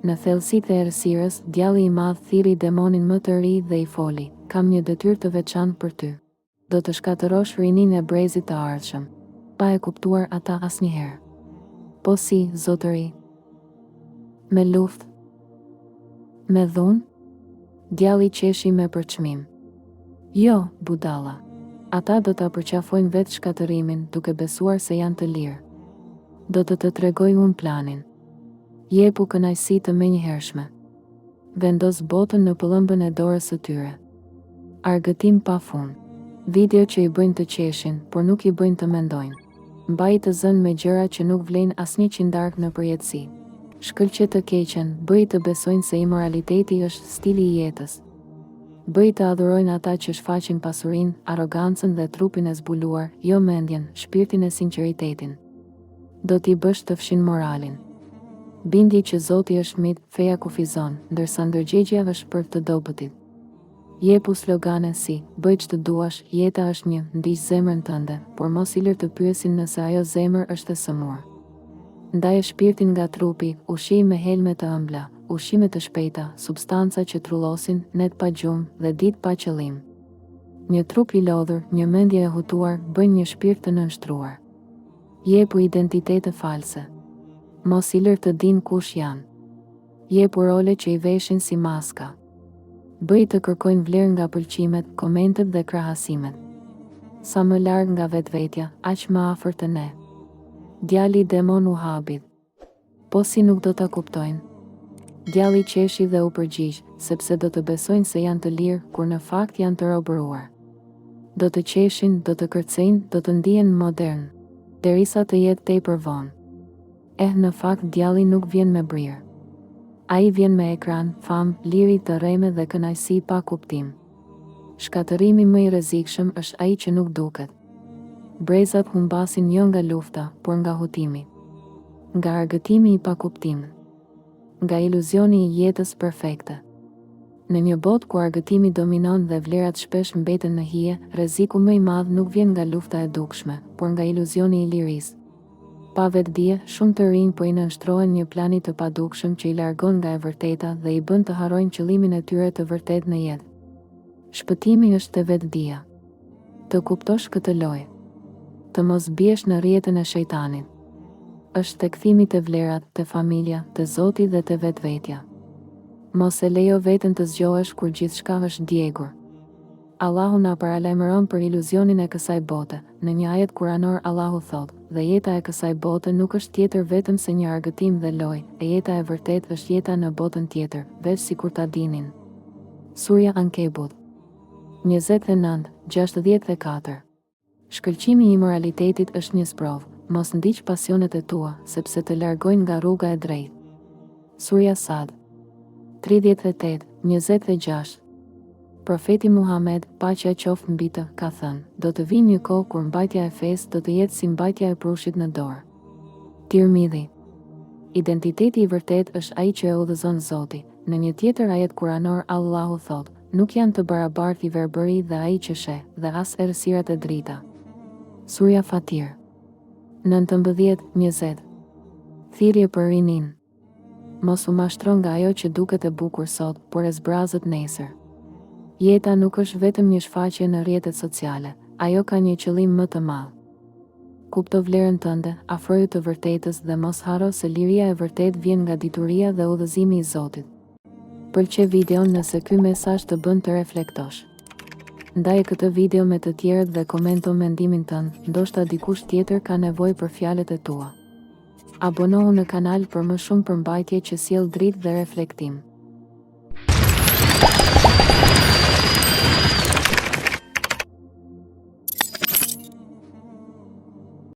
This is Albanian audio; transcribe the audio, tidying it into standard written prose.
Në thellësitë e errësirës, djalli i madh thirri demonin më të ri dhe i foli: "Kam një detyrë të veçantë për ty. Do të shkatërosh rinin e brezit të ardhshëm." Pa e kuptuar ata asnjëherë. "Po si, zotëri?" "Me luftë." "Me dhunë?" Djalli qeshi me përçmim. "Jo, budalla. Ata do ta përqafojnë vetë shkatërimin duke besuar se janë të lirë. Do të tregoj unë planin. Jepu kënaqësi të menjëhershme. Vendos botën në pëllëmbën e dorës së tyre. Argëtim pa fund. Video që i bëjnë të qeshin, por nuk i bëjnë të mendojnë. Mbaj të zënë me gjëra që nuk vlen asnjë qindark në përjetësi. Shkëlqe të keqen, bëj të besojnë se imoraliteti është stili i jetës. Bëj të adhurojnë ata që shfaqin pasurinë, arrogancën dhe trupin e zbuluar, jo mendjen, shpirtin e sinqeritetin. Do t'i bësh të fshin moralin. Bindi që Zoti është mit, feja kufizon, ndërsa ndërgjegjja është për të dobëtit. Jepu slogane si: "Bëj ç'të duash, jeta është një, ndiq zemrën tënde, por mos i lër të pyesin nëse ajo zemër është e sëmurë. Ndaje shpirtin nga trupi, ushqej me helme të ëmbla, ushqime të shpejta, substanca që trullosin, net pa gjumë dhe ditë pa qëllim. Një trup i lodhur, një mendje e hutuar, bëjnë një shpirt të nënshtruar. Jepu identitete false. Mos i lër të dinë kush janë. Jepu role që i veshin si maska. Bëj të kërkojnë vlerë nga pëlqimet, komentet dhe krahasimet. Sa më larg nga vetvetja, aq më afër të ne." Djali i demon u habit. "Po si nuk do ta kuptojnë?" Djalli qeshi dhe u përgjigj, sepse do të besojnë se janë të lirë, kur në fakt janë të robëruar. Do të qeshin, do të kërcejnë, do të ndihen modern, derisa të jetë tepër vonë. Në fakt djalli nuk vjen me brirë. Ai vjen me ekran, fam, liri të rreme dhe kënaqësi pa kuptim. Shkatërimi më i rrezikshëm është ai që nuk duket. Brezat humbasin jo nga lufta, por nga hutimi. Nga argëtimi i pakuptim. Nga iluzioni i jetës perfekte. Në një botë ku argëtimi dominon dhe vlerat shpesh mbeten në hije, rreziku më i madh nuk vjen nga lufta e dukshme, por nga iluzioni i lirisë. Pa vetdije, shumë të rinj po i nënshtrohen një plani të padukshëm që i largon nga e vërteta dhe i bën të harrojnë qëllimin e tyre të vërtet në jetë. Shpëtimi është te vetdia. Të kuptosh këtë lojë. Të mos biesh në rrjetën e shejtanit. Është te kthimi te vlerat, te familja, te Zoti dhe te vetvetja. Mos e lejo veten të zgjohesh kur gjithçka është djegur. Allahu na paralajmëron për iluzionin e kësaj bote. Në një ajet kuranor Allahu thot: "Dhe jeta e kësaj bote nuk është tjetër vetëm se një argëtim dhe lojë, e jeta e vërtet është jeta në botën tjetër, veç sikur ta dinin." Surja Ankebut 29:64. Shkëlqimi i moralitetit është një sprovë. Mos ndiq pasionet e tua, sepse të largojnë nga rruga e drejtë. Surja Sad 38:26. Profeti Muhammed, paqja qoftë mbi të, ka thënë: "Do të vinë një kohë kur mbajtja e fesë do të jetë si mbajtja e prushit në dorë." Tirmidhi. Identiteti i vërtet është ai që e udhëzon Zoti. Në një tjetër ajet kuranor Allahu thot: "Nuk janë të barabartë i verbëri dhe ai që sheh, dhe as errësirat e drita." Surja Fatir 19:20. Thirrje për rinin. Mos u mashtro nga ajo që duket e bukur sot, por e zbrazët nesër. Jeta nuk është vetëm një shfaqje në rrjetet sociale, ajo ka një qëllim më të madh. Kupto vlerën tënde, afroju të vërtetës dhe mos harro se liria e vërtet vjen nga dituria dhe udhëzimi i Zotit. Pëlqe videon nëse ky mesazh të bën të reflektosh. Ndaje këtë video me të tjerët dhe komento mendimin tënd, ndoshta dikush tjetër ka nevojë për fjalët e tua. Abonohu në kanal për më shumë përmbajtje që sjell dritë dhe reflektim.